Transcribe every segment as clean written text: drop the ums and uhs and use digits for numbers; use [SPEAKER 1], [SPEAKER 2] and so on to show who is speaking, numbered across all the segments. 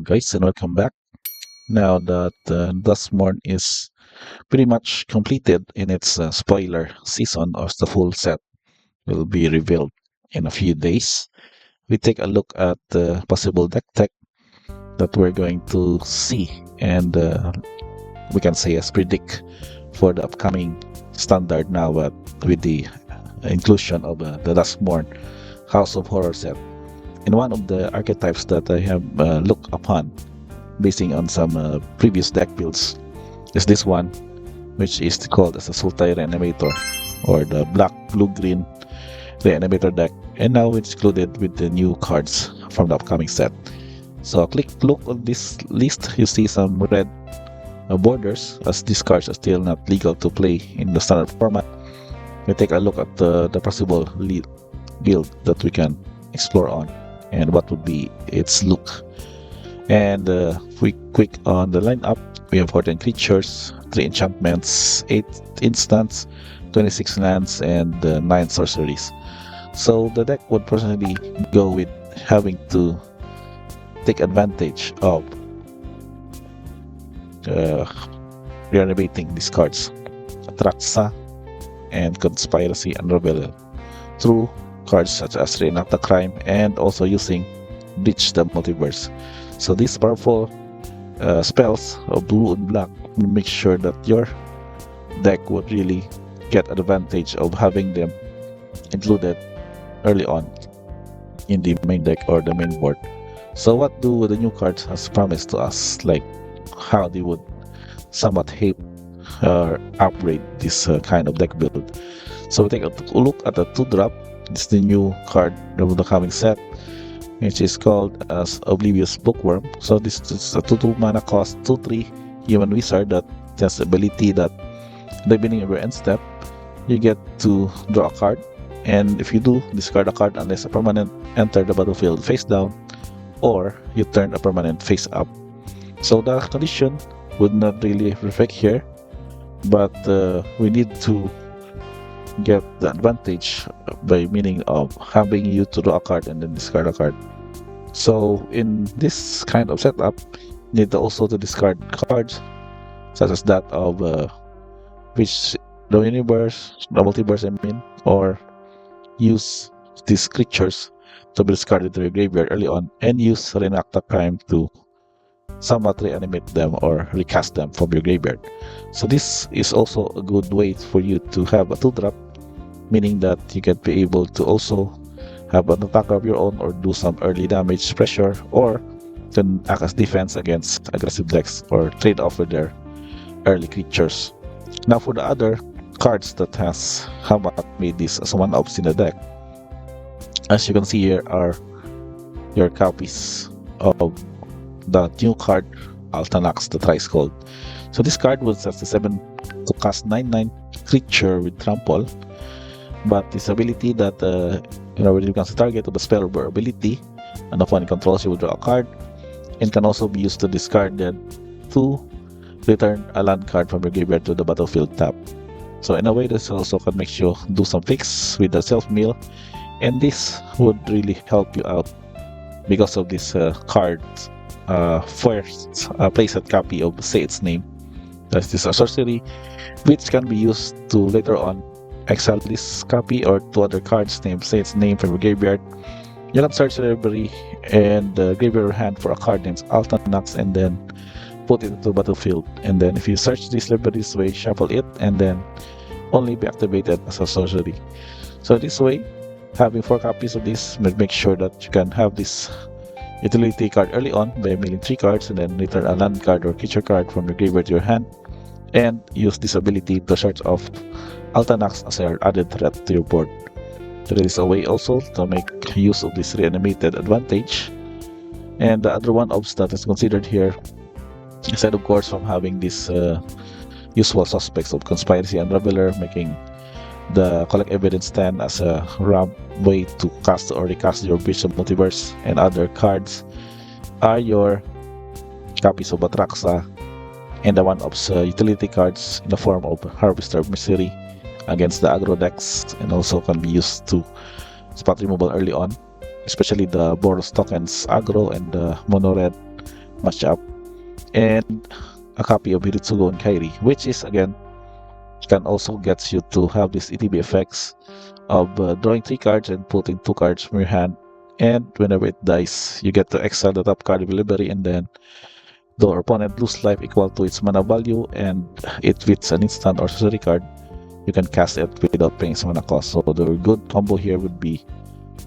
[SPEAKER 1] guys, and welcome back. Now that Duskmourn is pretty much completed in its spoiler season, or the full set will be revealed in a few days, we take a look at the possible deck tech that we're going to see, and we can say as predict for the upcoming standard now with the inclusion of the Duskmourn House of Horror set. And one of the archetypes that I have looked upon, basing on some previous deck builds, is this one, which is called as a Sultai Reanimator, or the black, blue, green Reanimator deck. And now it's included with the new cards from the upcoming set. So a quick look on this list, you see some red borders, as these cards are still not legal to play in the standard format. We take a look at the possible build that we can explore on, and what would be its look. And if we quick on the lineup, we have 14 creatures, 3 enchantments, 8 instants, 26 lands, and 9 sorceries. So the deck would personally go with having to take advantage of renovating these cards, Atraxa and Conspiracy and Rebellion, through cards such as Reenact the Crime, and also using Breach the Multiverse. So these powerful spells of blue and black will make sure that your deck would really get advantage of having them included early on in the main deck or the main board. So what do the new cards has promised to us, like how they would somewhat help upgrade this kind of deck build. So we take a look at the 2-drop. This is the new card of the coming set, which is called as Oblivious Bookworm. So this is a 2/2 mana cost 2/3 human wizard that has the ability that at the beginning of your end step you get to draw a card, and if you do, discard a card unless a permanent enter the battlefield face down, or you turn a permanent face up. So the condition would not really reflect here, but we need to get the advantage by meaning of having you to draw a card and then discard a card. So in this kind of setup, you need also to discard cards such as that of which the universe, the multiverse, I mean, or use these creatures to be discarded to your graveyard early on, and use Reenact the Crime to somewhat reanimate them or recast them from your graveyard. So this is also a good way for you to have a 2-drop, meaning that you can be able to also have an attacker of your own, or do some early damage pressure, or can act as defense against aggressive decks, or trade off with their early creatures. Now for the other cards that has somewhat made this as one ops in the deck, as you can see here are your copies of the new card Altanax, the Thrice Called. So this card was as a 7 to cast 9/9 creature with trample, but this ability that when it becomes a target of a spell or ability, and upon it controls, you will draw a card, and can also be used to discard it to return a land card from your graveyard to the battlefield tap. So in a way, this also can make you do some fix with the self-mill, and this would really help you out because of this card. First playset copy of Say Its Name. This is a sorcery which can be used to later on exile this copy or 2 other cards named Say Its Name from your graveyard. You can search the library and graveyard hand for a card named Altanax, and then put it into the battlefield. And then if you search this library this way, shuffle it, and then only be activated as a sorcery. So this way, having 4 copies of this will make sure that you can have this utility card early on by milling 3 cards, and then return a land card or creature card from your graveyard to your hand, and use this ability to search off Altanax as an added threat to your board. There is a way also to make use of this reanimated advantage. And the other one of that is considered here, aside of course from having these usual suspects of Conspiracy and Rebellion, making the Collect Evidence stand as a way to cast or recast your Breach of Multiverse, and other cards are your copies of Atraxa and the one-ops utility cards in the form of Harvester of Misery against the aggro decks, and also can be used to spot removal early on, especially the Boros tokens aggro and the mono red matchup, and a copy of Hiritsugo and Kairi, which is again can also get you to have these ETB effects of drawing 3 cards and putting 2 cards from your hand, and whenever it dies, you get to exile the top card of your library, and then the opponent lose life equal to its mana value, and it fits an instant or sorcery card, you can cast it without paying its mana cost. So the good combo here would be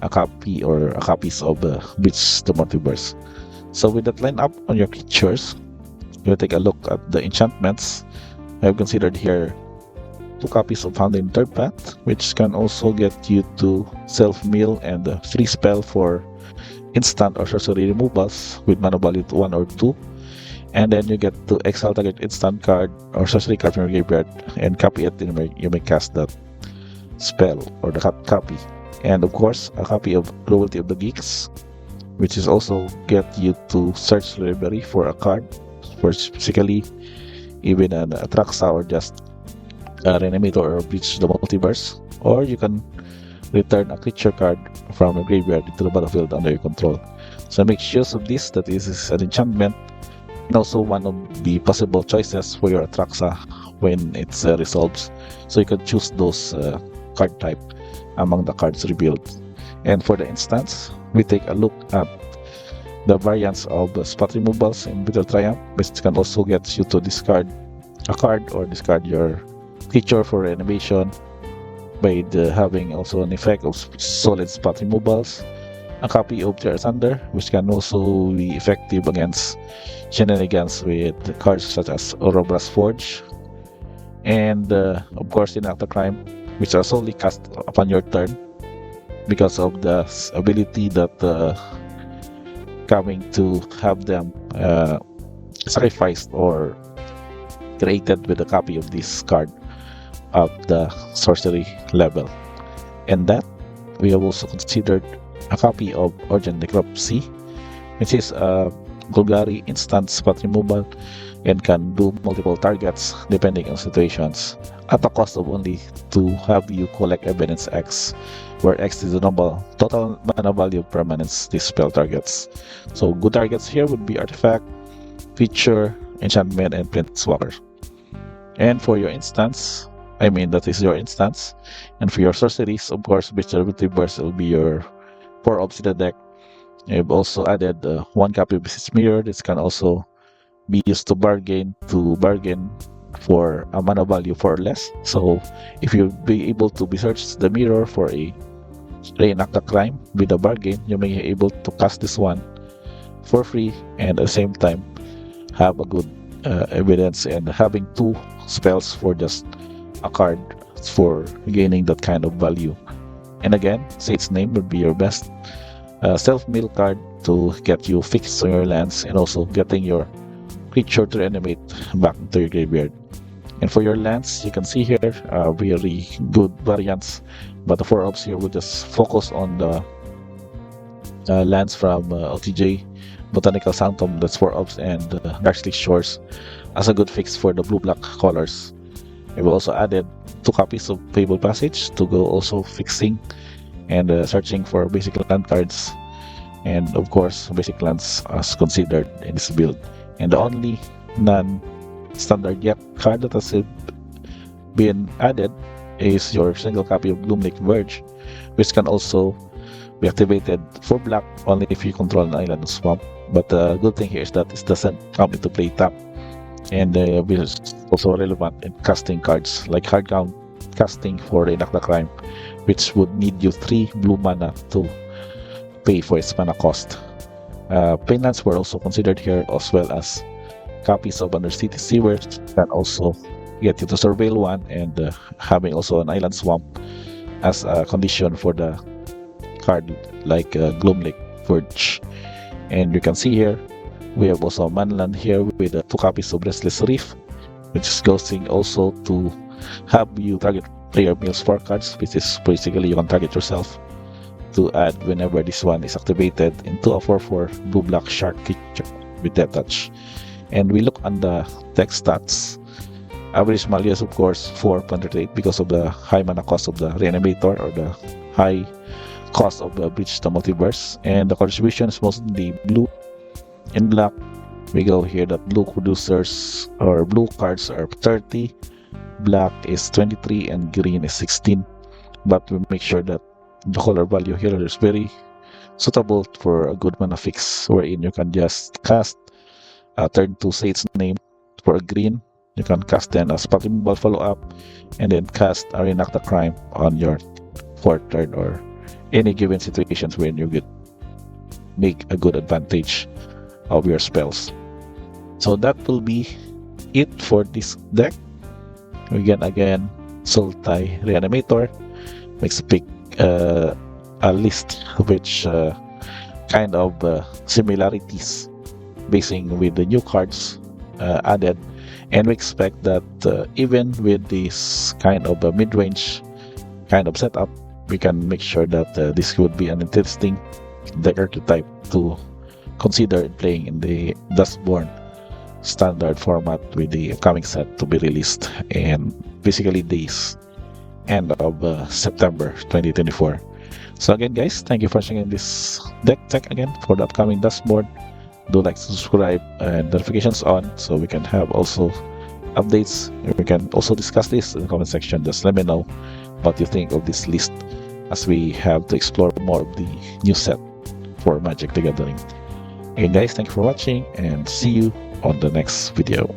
[SPEAKER 1] a copy or a copies of Bridge the Multiverse. So with that lineup on your creatures, we'll take a look at the enchantments. I've considered here 2 copies of Founding Third Path, which can also get you to self-mill and a free spell for instant or sorcery removals with mana value 1 or 2. And then you get to exile target instant card or sorcery card from your graveyard and copy it, and you may cast that spell or the copy. And of course, a copy of Cruelty of the Geeks, which is also get you to search the library for a card, for specifically even an Atraxa or just a Reanimator or Breach the Multiverse. Or you can return a creature card from a graveyard into the battlefield under your control. So make use of this, that is an enchantment, and also one of the possible choices for your Atraxa when it resolves. So you can choose those card type among the cards revealed. And for the instance, we take a look at the variants of spot removals in Bitter Triumph, which can also get you to discard a card or discard your creature for reanimation by having also an effect of solid spot removals. A copy of Terra Thunder, which can also be effective against shenanigans with cards such as Ouroboros Forge, and of course Enact a Crime, which are solely cast upon your turn because of the ability that coming to have them sacrificed or created with a copy of this card of the sorcery level. And that we have also considered a copy of Urgent Necropsy, which is a Golgari instant spot removal and can do multiple targets depending on situations at a cost of only to have you collect evidence X, where X is the number total mana value of permanents these spell targets. So good targets here would be artifact, creature, enchantment, and planeswalker. And for your instance, that is your instance. And for your sorceries, of course, Bridge the Multiverse will be your 4 ops in the deck. I've also added 1 copy of Message Mirror. This can also be used to bargain for a mana value for less. So if you be able to research the mirror for a Reenact a Crime with a bargain, you may be able to cast this one for free and at the same time have a good evidence and having 2 spells for just a card for gaining that kind of value. And again, Sage's Name would be your best self-mill card to get you fixed on your lands and also getting your creature to reanimate back into your graveyard. And for your lands, you can see here very good variants, but the 4 ops here will just focus on the lands from LTJ, Botanical Sanctum, that's 4 ops, and Darkslick Shores as a good fix for the blue-black colors. We've also added 2 copies of Fable Passage to go also fixing and searching for basic land cards, and of course basic lands as considered in this build. And the only non-standard yet card that has been added is your single copy of Gloomlake Verge, which can also be activated for black only if you control an island or swamp. But the good thing here is that it doesn't come into play tap, and is also relevant in casting cards like hard count casting for Enact a Crime, which would need you 3 blue mana to pay for its mana cost. Plainlands were also considered here, as well as copies of Undercity Sewers can also get you to surveil 1, and having also an island swamp as a condition for the card like Gloomlake Verge. And you can see here we have also a manland here with 2 copies of Restless Reef, which is going also to have you target player mills 4 cards, which is basically you can target yourself to add whenever this one is activated into a 4/4 blue-black shark creature with Death Touch. And we look on the deck stats. Average value is of course 4.38 because of the high mana cost of the Reanimator or the high cost of the Bridge the Multiverse, and the contribution is mostly blue and black we go here that blue producers or blue cards are 30, black is 23, and green is 16. But we make sure that the color value here is very suitable for a good mana fix, wherein you can just cast turn to say its name for a green. You can cast then a spot removal follow up, and then cast a Reenact the Crime on your fourth turn or any given situations when you get make a good advantage of your spells. So that will be it for this deck. We get again Sultai Reanimator. Makes pick a list which kind of similarities basing with the new cards added, and we expect that even with this kind of mid-range kind of setup, we can make sure that this would be an interesting deck archetype to consider in playing in the Duskmourn standard format with the upcoming set to be released in basically days end of September 2024. So again guys, thank you for watching in this deck tech again for the upcoming Duskmourn. Do like to subscribe and notifications on so we can have also updates. We can also discuss this in the comment section. Just let me know what you think of this list as we have to explore more of the new set for Magic the Gathering. Again guys, thank you for watching and see you on the next video.